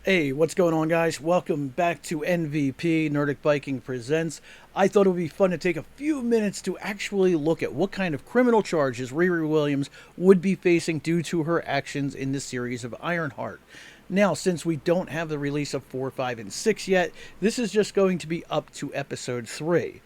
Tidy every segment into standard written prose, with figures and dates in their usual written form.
Hey, what's going on, guys? Welcome back to NVP Nordic Viking Presents. I thought it would be fun to take a few minutes to actually look at what kind of criminal charges Riri Williams would be facing due to her actions in the series of Ironheart. Now, since we don't have the release of 4, 5, and 6 yet, this is just going to be up to episode 3.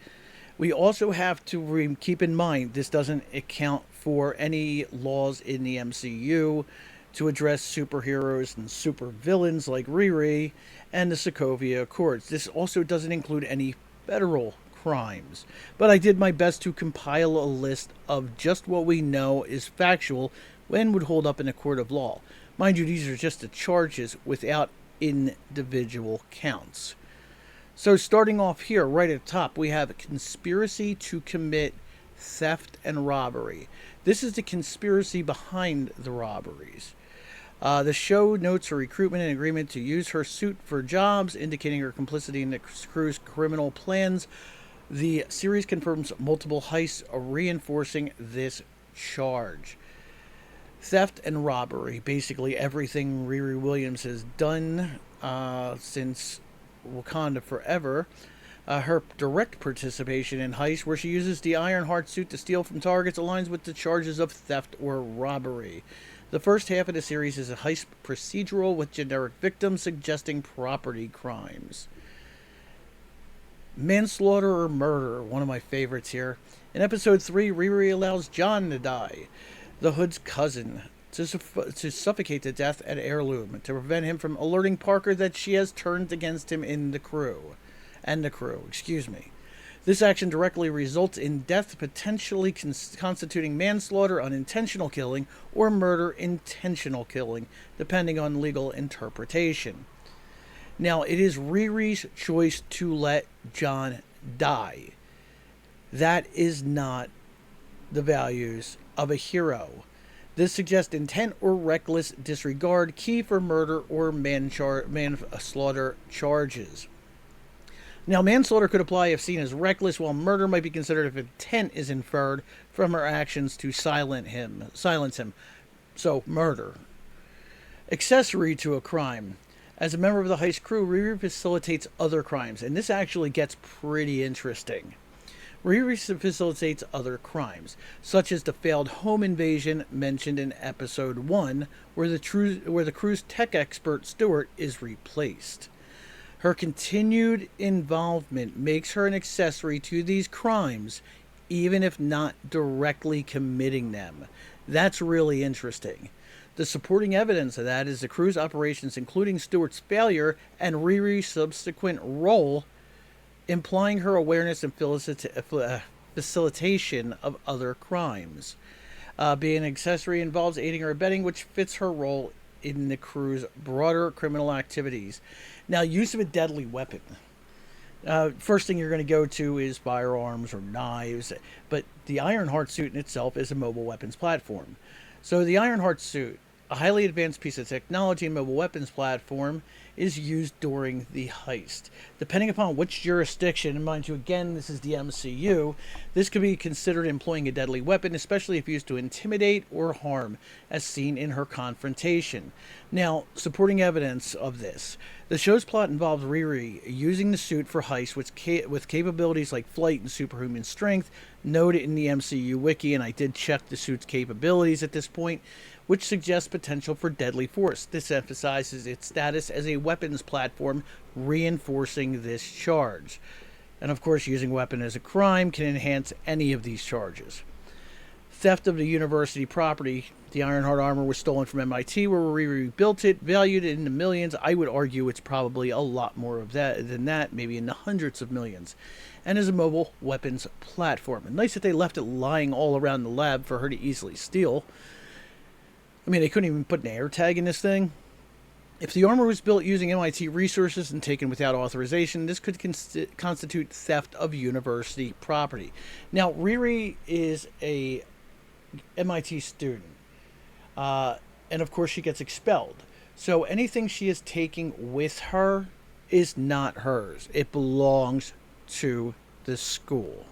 We also have to keep in mind this doesn't account for any laws in the MCU to address superheroes and supervillains like Riri and the Sokovia Accords. This also doesn't include any federal crimes. But I did my best to compile a list of just what we know is factual and would hold up in a court of law. Mind you, these are just the charges without individual counts. So, starting off here, right at the top, we have a conspiracy to commit theft and robbery. This is the conspiracy behind the robberies. The show notes her recruitment and agreement to use her suit for jobs, indicating her complicity in the crew's criminal plans. The series confirms multiple heists, reinforcing this charge. Theft and robbery, basically everything Riri Williams has done since Wakanda Forever. Her direct participation in heists, where she uses the Ironheart suit to steal from targets, aligns with the charges of theft or robbery. The first half of the series is a heist procedural with generic victims suggesting property crimes. Manslaughter or murder, one of my favorites here. In episode 3, Riri allows John to die, the Hood's cousin, to suffocate to death at Heirloom to prevent him from alerting Parker that she has turned against him in the crew. This action directly results in death, potentially constituting manslaughter, unintentional killing, or murder, intentional killing, depending on legal interpretation. Now, it is Riri's choice to let John die. That is not the values of a hero. This suggests intent or reckless disregard, key for murder or manslaughter charges. Now, manslaughter could apply if seen as reckless, while murder might be considered if intent is inferred from her actions to silence him. So, murder. Accessory to a crime. As a member of the heist crew, Riri facilitates other crimes, and this actually gets pretty interesting. Riri facilitates other crimes, such as the failed home invasion mentioned in episode 1, where the crew's tech expert Stewart is replaced. Her continued involvement makes her an accessory to these crimes, even if not directly committing them. That's really interesting. The supporting evidence of that is the crew's operations, including Stewart's failure and Riri's subsequent role, implying her awareness and facilitation of other crimes. Being an accessory involves aiding or abetting, which fits her role in the crew's broader criminal activities. Now, use of a deadly weapon. First thing you're going to go to is firearms or knives, but the Ironheart suit in itself is a mobile weapons platform. So the Ironheart suit, a highly advanced piece of technology and mobile weapons platform, is used during the heist. Depending upon which jurisdiction, and mind you, again, this is the MCU, this could be considered employing a deadly weapon, especially if used to intimidate or harm, as seen in her confrontation. Now, supporting evidence of this. The show's plot involves Riri using the suit for heists with capabilities like flight and superhuman strength, noted in the MCU wiki, and I did check the suit's capabilities at this point, which suggests potential for deadly force. This emphasizes its status as a weapons platform, reinforcing this charge. And of course, using a weapon as a crime can enhance any of these charges. Theft of the university property. The Ironheart armor was stolen from MIT, where Riri built it, valued it in the millions. I would argue it's probably a lot more of that than that, maybe in the hundreds of millions, and is a mobile weapons platform. And nice that they left it lying all around the lab for her to easily steal. I mean, they couldn't even put an air tag in this thing. If the armor was built using MIT resources and taken without authorization, this could constitute theft of university property. Now, Riri is a MIT student, and of course she gets expelled. So anything she is taking with her is not hers. It belongs to the school.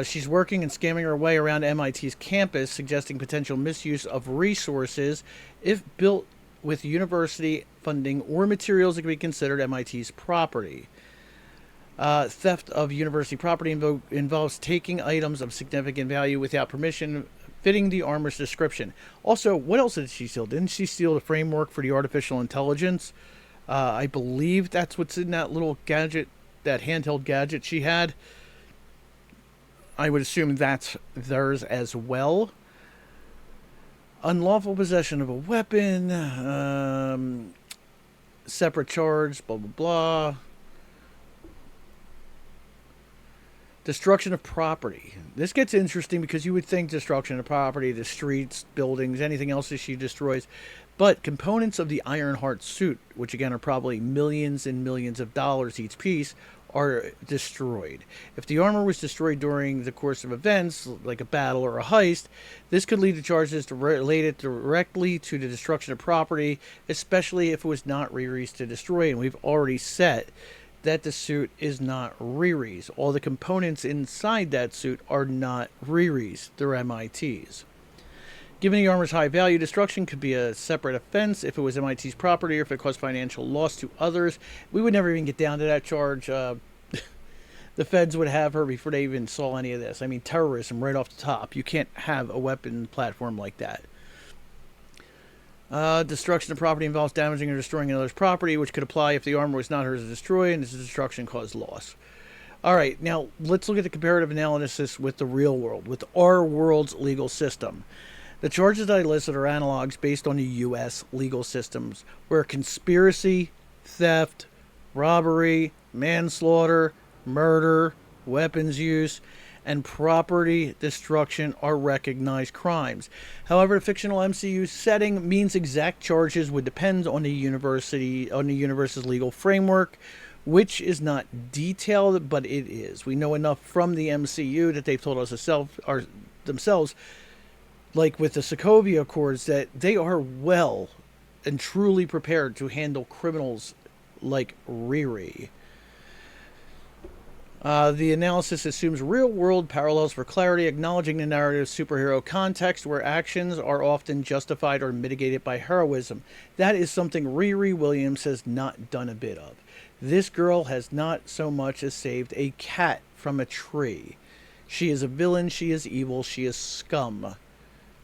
She's working and scamming her way around MIT's campus, suggesting potential misuse of resources if built with university funding or materials that can be considered MIT's property. Theft of university property involves taking items of significant value without permission, fitting the armor's description. Also, what else did she steal? Didn't she steal the framework for the artificial intelligence? I believe that's what's in that little gadget, that handheld gadget she had. I would assume that's theirs as well. Unlawful possession of a weapon, separate charge, blah, blah, blah. Destruction of property. This gets interesting because you would think destruction of property, the streets, buildings, anything else that she destroys. But components of the Ironheart suit, which again are probably millions and millions of dollars each piece, are destroyed. If the armor was destroyed during the course of events, like a battle or a heist, this could lead to charges related directly to the destruction of property, especially if it was not Riri's to destroy. And we've already said that the suit is not Riri's. All the components inside that suit are not Riri's. They're MIT's. Given the armor's high value, destruction could be a separate offense if it was MIT's property or if it caused financial loss to others. We would never even get down to that charge. The feds would have her before they even saw any of this. I mean, terrorism right off the top. You can't have a weapon platform like that. Destruction of property involves damaging or destroying another's property, which could apply if the armor was not hers to destroy and this destruction caused loss. All right, now let's look at the comparative analysis with the real world, with our world's legal system. The charges that I listed are analogs based on the U.S. legal systems, where conspiracy, theft, robbery, manslaughter, murder, weapons use, and property destruction are recognized crimes. However, the fictional MCU setting means exact charges would depend on the universe's legal framework, which is not detailed, but it is. We know enough from the MCU that they've told us themselves, like with the Sokovia Accords, that they are well and truly prepared to handle criminals like Riri. The analysis assumes real-world parallels for clarity, acknowledging the narrative superhero context where actions are often justified or mitigated by heroism. That is something Riri Williams has not done a bit of. This girl has not so much as saved a cat from a tree. She is a villain, she is evil, she is scum.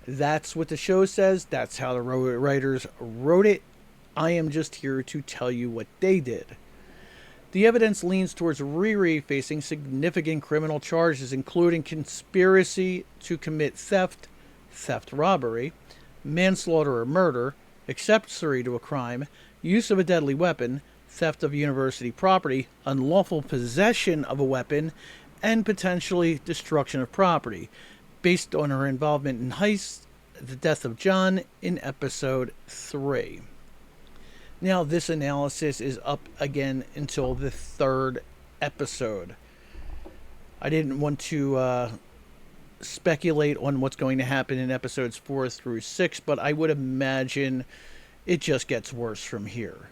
That's what the show says. That's how the writers wrote it. I am just here to tell you what they did. The evidence leans towards Riri facing significant criminal charges, including conspiracy to commit theft robbery, manslaughter or murder, accessory to a crime, use of a deadly weapon, theft of university property, unlawful possession of a weapon, and potentially destruction of property, based on her involvement in heists, the death of John in episode 3. Now, this analysis is up again until the 3rd episode. I didn't want to speculate on what's going to happen in episodes 4 through 6, but I would imagine it just gets worse from here.